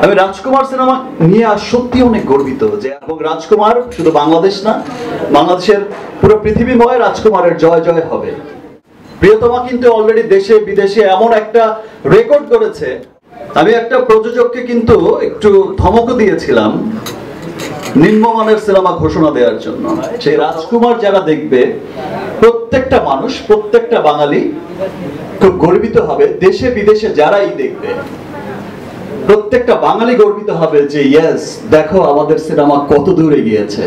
আমি রাজকুমার সিনেমা নিয়ে সত্যি অনেক গর্বিত যে এবং রাজকুমার শুধু বাংলাদেশ না, বাংলাদেশের পুরো পৃথিবীময় রাজকুমারের জয় জয় হবে। প্রিয়তমা কিন্তু অলরেডি দেশে বিদেশে এমন একটা রেকর্ড করেছে। আমি একটা প্রযোজককে কিন্তু একটু ধমকও দিয়েছিলাম নিম্নমানের সিনেমা ঘোষণা দেওয়ার জন্য। সেই রাজকুমার যারা দেখবে, প্রত্যেকটা মানুষ, প্রত্যেকটা বাঙালি খুব গর্বিত হবে। দেশে বিদেশে যারাই দেখবে, প্রত্যেকটা বাঙালি গর্বিত হবে যে ইয়েস, দেখো আমাদের সিনেমা কত দূরে গিয়েছে,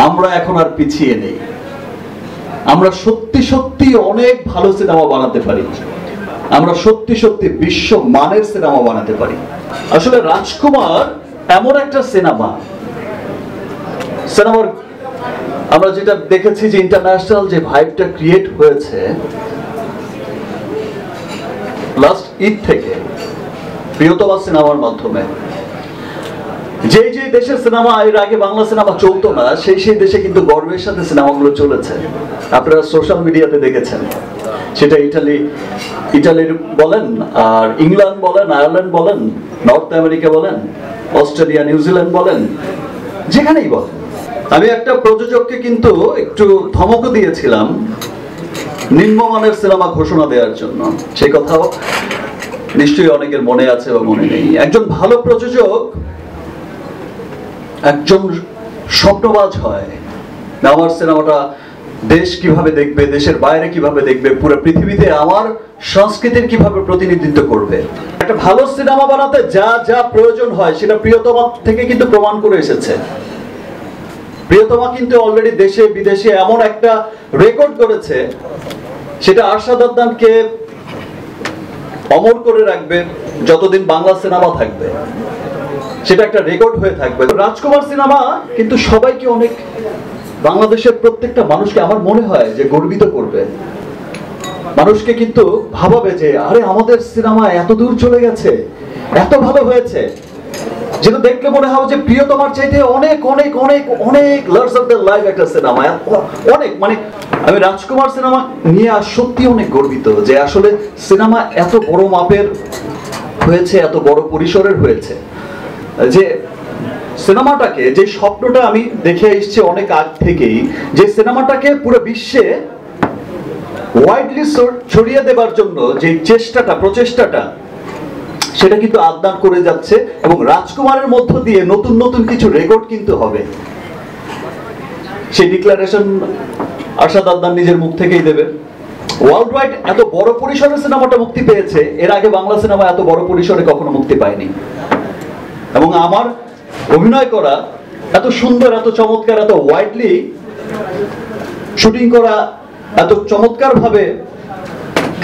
আমরা এখন আর পিছিয়ে নেই, আমরা সত্যি সত্যি অনেক ভালো সিনেমা বানাতে পারি, আমরা সত্যি সত্যি বিশ্ব মানের সিনেমা বানাতে পারি। আসলে রাজকুমার এমন একটা সিনেমার আমরা যেটা দেখেছি যে ইন্টারন্যাশনাল যে ভাইবটা ক্রিয়েট হয়েছে লাস্ট ঈদ থেকে প্রিয়তমা সিনেমার মাধ্যমে। যে যে দেশের সিনেমা এর আগে বাংলা সিনেমা চলতো না, সেই দেশে কিন্তু গর্বের সাথে সিনেমাগুলো চলেছে। আপনারা সোশ্যাল মিডিয়াতে দেখেছেন, সেটা ইটালির বলেন, আর ইংল্যান্ড বলেন, আয়ারল্যান্ড বলেন, নর্থ আমেরিকা বলেন, অস্ট্রেলিয়া, নিউজিল্যান্ড বলেন, যেখানেই বলেন। আমি একটা প্রযোজককে কিন্তু একটু ধমকও দিয়েছিলাম নিম্নমানের সিনেমা ঘোষণা দেওয়ার জন্য। সেই কথাও নিশ্চয়ই অনেকের মনে আছে বা মনে নেই। একজন ভালো প্রযোজক একজন স্বপ্নবাজ হয়, আমার সিনেমাটা দেশ কিভাবে দেখবে, দেশের বাইরে কিভাবে দেখবে, পুরো পৃথিবীতে আমার সংস্কৃতির কিভাবে প্রতিনিধিত্ব করবে। একটা ভালো সিনেমা বানাতে যা যা প্রয়োজন হয় সেটা প্রিয়তমা থেকে কিন্তু প্রমাণ করে এসেছে। প্রিয়তমা কিন্তু অলরেডি দেশে বিদেশে এমন একটা রেকর্ড করেছে, সেটা আরশাদ আদনানকে অমর করে রাখবে যতদিন বাংলা সিনেমা থাকবে, সেটা একটা রেকর্ড হয়ে থাকবে। রাজকুমার সিনেমা কিন্তু সবাইকে অনেক, বাংলাদেশের প্রত্যেকটা মানুষকে আমার মনে হয় যে গর্বিত করবে। মানুষকে কিন্তু ভাবাবে যে আরে আমাদের সিনেমা এত দূর চলে গেছে, এত ভালো হয়েছে, যেটা দেখলে মনে হবে যে প্রিয়তমার চাইতে অনেক অনেক অনেক অনেক লার্জার দ্যান লাইফ একটা সিনেমা, অনেক। মানে আমি রাজকুমার সিনেমা নিয়ে সত্যি অনেক গর্বিত যে আসলে সিনেমা এত বড় মাপের হয়েছে, এত বড় পরিসরের হয়েছে, যে সিনেমাটাকে, যে স্বপ্নটা আমি দেখে এসেছি অনেক আগ থেকেই, যে সিনেমাটাকে পুরো বিশ্বে ওয়াইডলি ছড়িয়ে দেবার জন্য যে চেষ্টাটা, প্রচেষ্টাটা, সেটা কিন্তু আদনান করে যাচ্ছে। এবং রাজকুমারের মধ্য দিয়ে নতুন নতুন কিছু রেকর্ড কিন্তু হবে। সেই ডিক্লারেশন আরশাদ আদনান নিজের মুখ থেকেই দেবে। ওয়ার্ল্ড ওয়াইড এত বড় পরিসরে সিনেমাটা মুক্তি পেয়েছে, এর আগে বাংলা সিনেমা এত বড় পরিসরে কখনো মুক্তি পায়নি। এবং আমার অভিনয় করা এত সুন্দর, এত চমৎকার, এত ওয়াইডলি শুটিং করা, এত চমৎকার ভাবে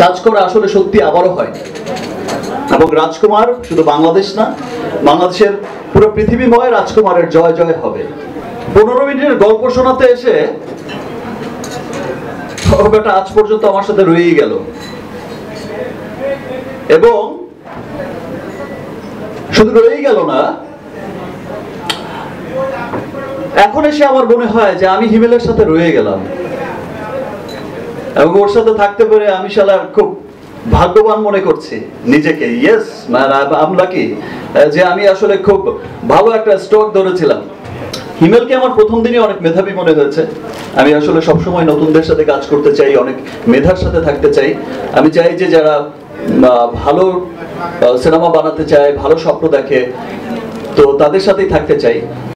কাজ করা আসলে সত্যি আবারও হয়। এবং রাজকুমার শুধু বাংলাদেশ না, বাংলাদেশের পুরো পৃথিবীময় রাজকুমারের জয় জয় হবে। 15 মিনিটের গল্প শোনাতে এসে গল্পটা আজ পর্যন্ত আমার সাথে রয়েই গেল। এবং শুধু রয়েই গেল না, এখন এসে আমার মনে হয় যে আমি হিমেলের সাথে রয়ে গেলাম, এবং ওর সাথে থাকতে পেরে আমি শালার খুব ভাগ্যবান মনে করছি নিজেকে। Yes man, I am lucky যে আমি আসলে খুব ভালো একটা স্টক ধরেছিলাম। হিমেলকে আমার প্রথম দিনই অনেক মেধাবী মনে হয়েছে। আমি আসলে সবসময় নতুনদের সাথে কাজ করতে চাই, অনেক মেধার সাথে থাকতে চাই। আমি চাই যে যারা ভালো সিনেমা বানাতে চায়, ভালো স্বপ্ন দেখে, তো তাদের সাথেই থাকতে চাই।